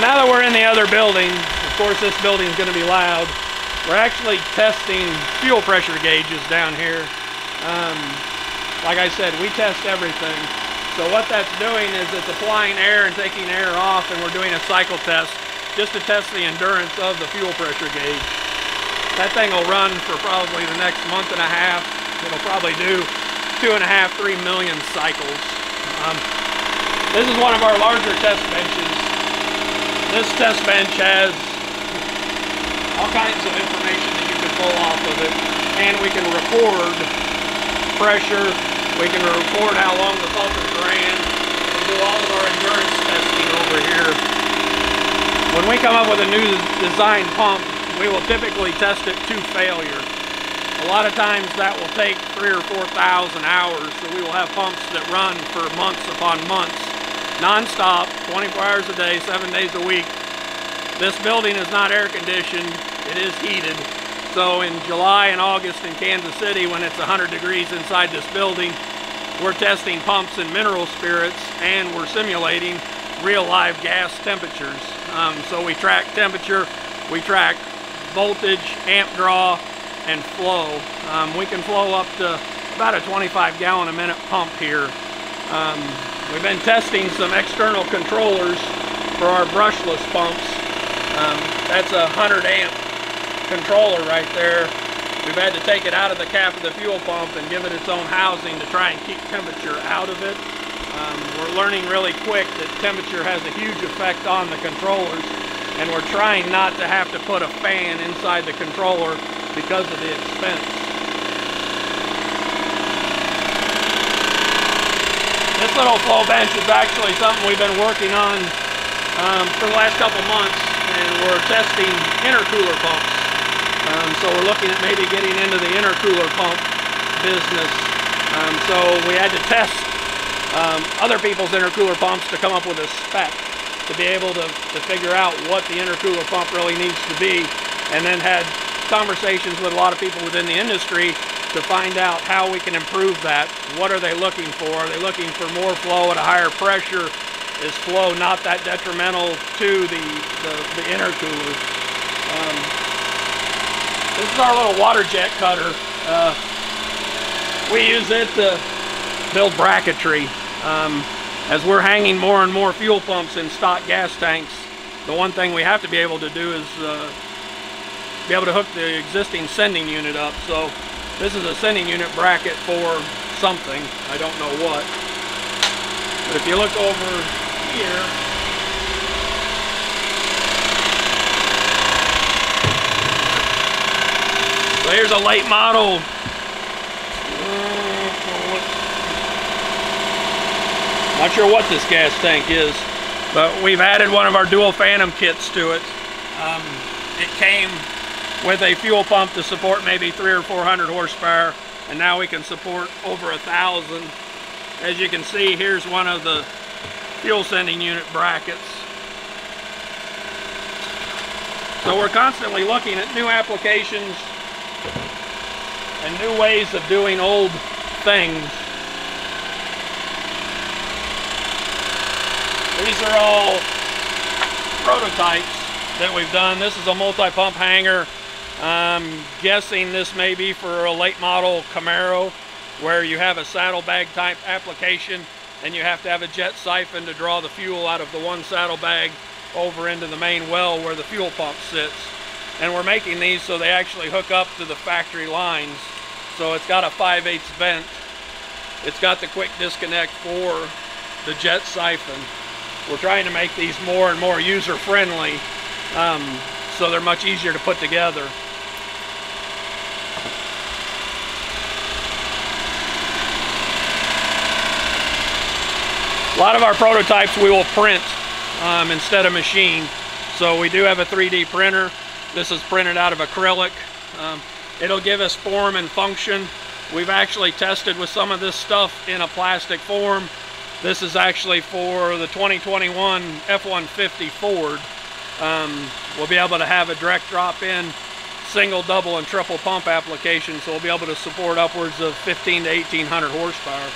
now that we're in the other building, of course this building is going to be loud. We're actually testing fuel pressure gauges down here. Like I said, we test everything. So what that's doing is it's applying air and taking air off, and we're doing a cycle test just to test the endurance of the fuel pressure gauge. That thing will run for probably the next month and a half. It'll probably do 2.5–3 million cycles. This is one of our larger test benches. This test bench has all kinds of information that you can pull off of it, and we can record pressure, we can record how long the pump is ran, and do all of our endurance testing over here. When we come up with a new design pump, we will typically test it to failure. A lot of times that will take 3,000 or 4,000 hours, so we will have pumps that run for months upon months, non-stop, 24 hours a day, 7 days a week. This building is not air conditioned, it is heated. So in July and August in Kansas City, when it's 100 degrees inside this building, we're testing pumps and mineral spirits, and we're simulating real live gas temperatures. So we track temperature, we track voltage, amp draw, and flow. We can flow up to about a 25 gallon a minute pump here. We've been testing some external controllers for our brushless pumps. That's a 100 amp controller right there. We've had to take it out of the cap of the fuel pump and give it its own housing to try and keep temperature out of it. We're learning really quick that temperature has a huge effect on the controllers, and we're trying not to have to put a fan inside the controller because of the expense. This little flow bench is actually something we've been working on for the last couple months, and we're testing intercooler pumps. So we're looking at maybe getting into the intercooler pump business. So we had to test other people's intercooler pumps to come up with a spec to be able to figure out what the intercooler pump really needs to be, and then had conversations with a lot of people within the industry to find out how we can improve that. What are they looking for? Are they looking for more flow at a higher pressure? Is flow not that detrimental to the intercooler? This is our little water jet cutter. We use it to build bracketry. As we're hanging more and more fuel pumps in stock gas tanks, the one thing we have to be able to do is be able to hook the existing sending unit up. So this is a sending unit bracket for something, I don't know what. But if you look over here, so here's a late model. Not sure what this gas tank is, but we've added one of our dual phantom kits to it. It came with a fuel pump to support maybe 300 or 400 horsepower, and now we can support over 1,000. As you can see, here's one of the fuel sending unit brackets. So we're constantly looking at new applications and new ways of doing old things. These are all prototypes that we've done. This is a multi-pump hanger. I'm guessing this may be for a late model Camaro, where you have a saddlebag type application and you have to have a jet siphon to draw the fuel out of the one saddlebag over into the main well where the fuel pump sits. And we're making these so they actually hook up to the factory lines. So it's got a 5/8 vent. It's got the quick disconnect for the jet siphon. We're trying to make these more and more user-friendly, so they're much easier to put together. A lot of our prototypes we will print instead of machine. So we do have a 3D printer. This is printed out of acrylic. It'll give us form and function. We've actually tested with some of this stuff in a plastic form. This is actually for the 2021 F-150 Ford. We'll be able to have a direct drop-in single, double, and triple pump application, so we'll be able to support upwards of 1,500 to 1,800 horsepower.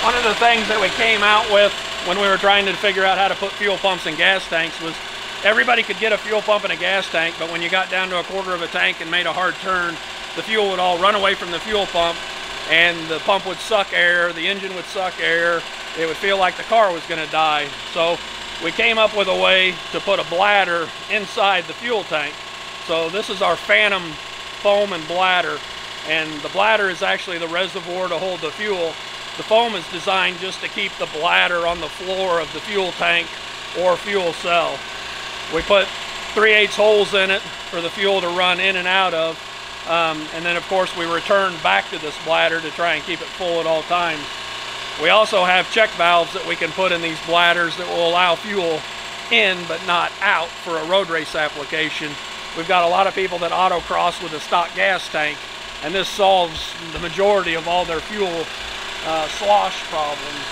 One of the things that we came out with when we were trying to figure out how to put fuel pumps in gas tanks was everybody could get a fuel pump in a gas tank, but when you got down to a quarter of a tank and made a hard turn, the fuel would all run away from the fuel pump, and the pump would suck air, the engine would suck air, it would feel like the car was going to die. So we came up with a way to put a bladder inside the fuel tank. So this is our phantom foam and bladder, and the bladder is actually the reservoir to hold the fuel. The foam is designed just to keep the bladder on the floor of the fuel tank or fuel cell. We put 3/8 holes in it for the fuel to run in and out of, and then of course we return back to this bladder to try and keep it full at all times. We also have check valves that we can put in these bladders that will allow fuel in but not out for a road race application. We've got a lot of people that autocross with a stock gas tank, and this solves the majority of all their fuel slosh problems.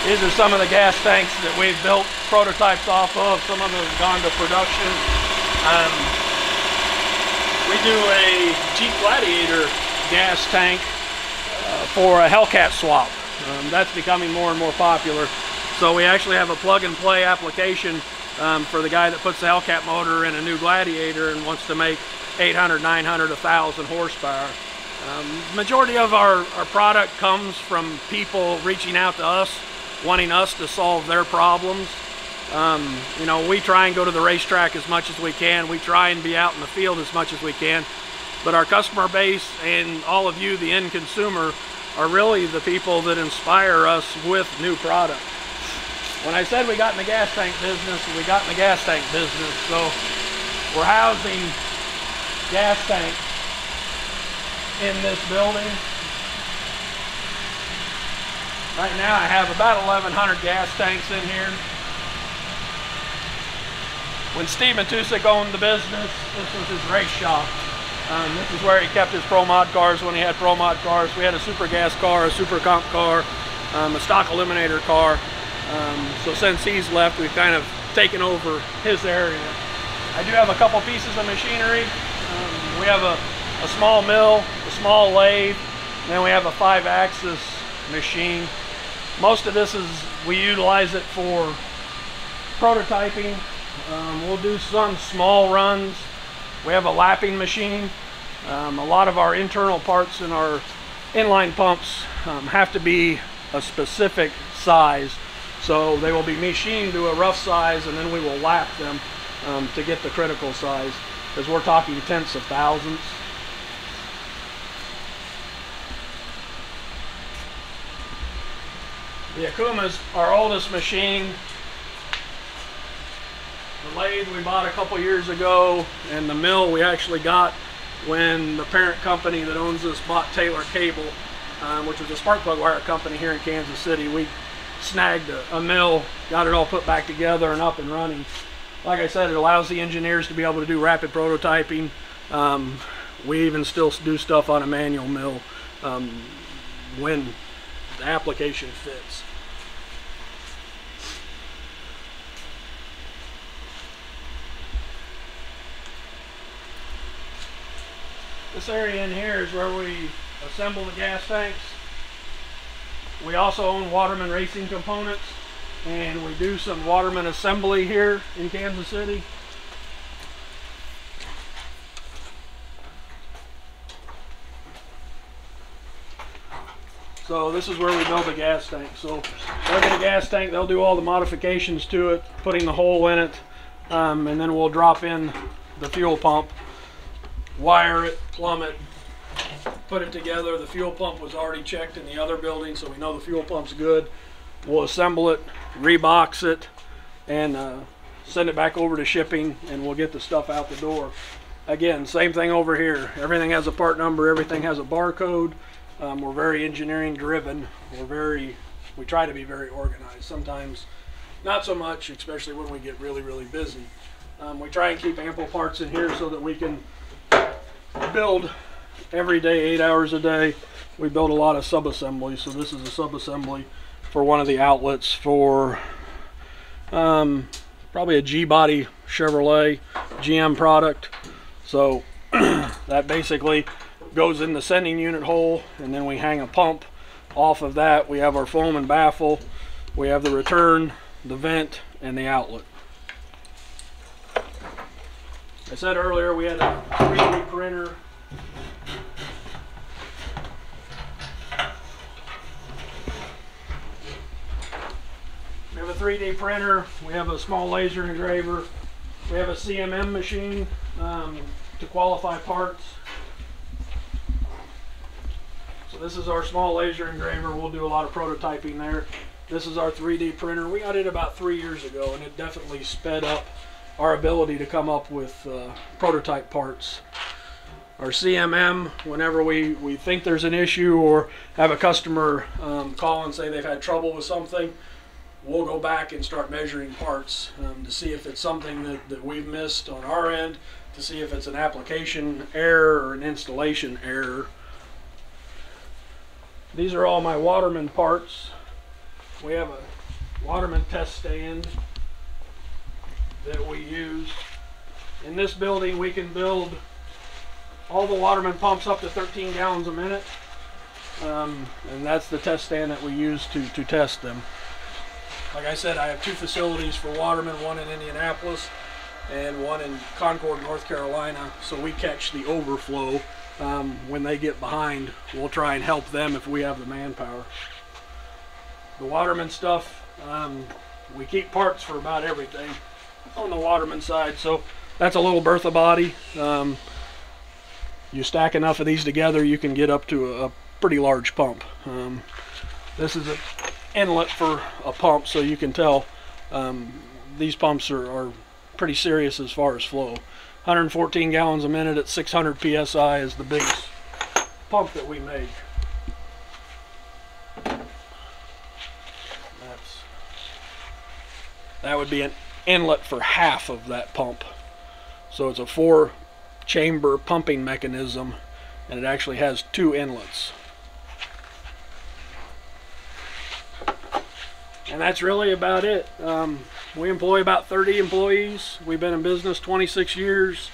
These are some of the gas tanks that we've built prototypes off of. Some of them have gone to production. We do a Jeep Gladiator gas tank for a Hellcat swap. That's becoming more and more popular. So we actually have a plug-and-play application for the guy that puts the Hellcat motor in a new Gladiator and wants to make 800, 900, 1,000 horsepower. Majority of our product comes from people reaching out to us, wanting us to solve their problems. You know, we try and go to the racetrack as much as we can. We try and be out in the field as much as we can. But our customer base and all of you, the end consumer, are really the people that inspire us with new product. When I said we got in the gas tank business, we got in the gas tank business. So we're housing gas tanks in this building. Right now I have about 1,100 gas tanks in here. When Steve Matusik owned the business, this was his race shop. This is where he kept his Pro Mod cars when he had Pro Mod cars. We had a super gas car, a super comp car, a stock eliminator car. So since he's left, we've kind of taken over his area. I do have a couple pieces of machinery. We have a small mill, a small lathe, and then we have a 5-axis machine. Most of this is, we utilize it for prototyping. We'll do some small runs. We have a lapping machine. A lot of our internal parts in our inline pumps have to be a specific size. So they will be machined to a rough size, and then we will lap them to get the critical size, because we're talking tenths of thousands. The Akuma's our oldest machine. The lathe we bought a couple years ago, and the mill we actually got when the parent company that owns us bought Taylor Cable, which was a spark plug wire company here in Kansas City. We snagged a mill, got it all put back together and up and running. Like I said, it allows the engineers to be able to do rapid prototyping. We even still do stuff on a manual mill when the application fits. This area in here is where we assemble the gas tanks. We also own Waterman racing components, and we do some Waterman assembly here in Kansas City. So this is where we build the gas tank. So they'll get a gas tank, they'll do all the modifications to it, putting the hole in it, and then we'll drop in the fuel pump, wire it, plumb it, put it together. The fuel pump was already checked in the other building, so we know the fuel pump's good. We'll assemble it, rebox it, and send it back over to shipping, and we'll get the stuff out the door. Again, same thing over here. Everything has a part number, everything has a barcode. We're very engineering driven. We try to be very organized. Sometimes not so much, especially when we get really, really busy. We try and keep ample parts in here so that we can build every day, 8 hours a day. We build a lot of sub-assemblies. So this is a sub-assembly for one of the outlets for probably a G-body Chevrolet GM product. So that basically goes in the sending unit hole, and then we hang a pump off of that. We have our foam and baffle, we have the return, the vent, and the outlet. I said earlier we had a 3D printer. We have a 3D printer, we have a small laser engraver, we have a CMM machine to qualify parts. So this is our small laser engraver. We'll do a lot of prototyping there. This is our 3D printer. We got it about 3 years ago, and it definitely sped up our ability to come up with prototype parts. Our CMM, whenever we think there's an issue or have a customer call and say they've had trouble with something, we'll go back and start measuring parts to see if it's something that we've missed on our end, to see if it's an application error or an installation error. These are all my Waterman parts. We have a Waterman test stand that we use. In this building we can build all the Waterman pumps up to 13 gallons a minute, and that's the test stand that we use to test them. Like I said, I have 2 facilities for Waterman, one in Indianapolis and one in Concord, North Carolina, so we catch the overflow. When they get behind, we'll try and help them if we have the manpower. The Waterman stuff, we keep parts for about everything on the Waterman side. So that's a little Bertha body. You stack enough of these together, you can get up to a pretty large pump. This is an inlet for a pump, so you can tell these pumps are pretty serious as far as flow. 114 gallons a minute at 600 psi is the biggest pump that we make. That would be an inlet for half of that pump. So it's a 4-chamber pumping mechanism, and it actually has 2 inlets. And that's really about it. We employ about 30 employees. We've been in business 26 years.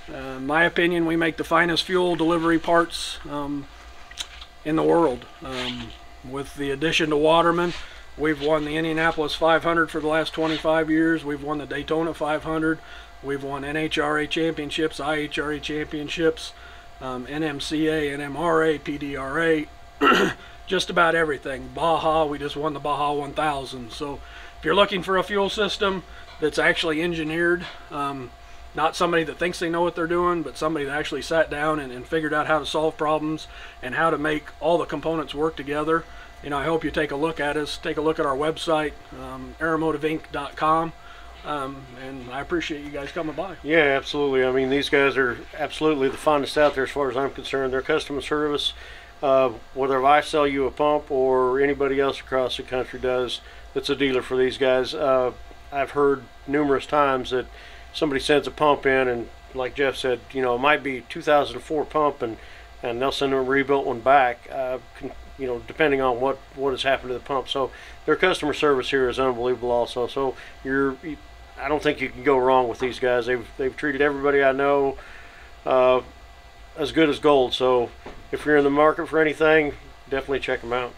In my opinion, we make the finest fuel delivery parts in the world. With the addition to Waterman, we've won the Indianapolis 500 for the last 25 years. We've won the Daytona 500. We've won NHRA championships, IHRA championships, NMCA, NMRA, PDRA, just about everything. Baja, we just won the Baja 1000. So if you're looking for a fuel system that's actually engineered, not somebody that thinks they know what they're doing, but somebody that actually sat down and figured out how to solve problems and how to make all the components work together, you know, I hope you take a look at us. Take a look at our website, aeromotiveinc.com. And I appreciate you guys coming by. Yeah, absolutely. I mean, these guys are absolutely the finest out there as far as I'm concerned. Their customer service, whether I sell you a pump or anybody else across the country does that's a dealer for these guys. I've heard numerous times that somebody sends a pump in, and like Jeff said, you know, it might be 2004 pump, and they'll send a rebuilt one back, you know, depending on what has happened to the pump. So their customer service here is unbelievable also. So I don't think you can go wrong with these guys. They've treated everybody I know as good as gold. So if you're in the market for anything, definitely check them out.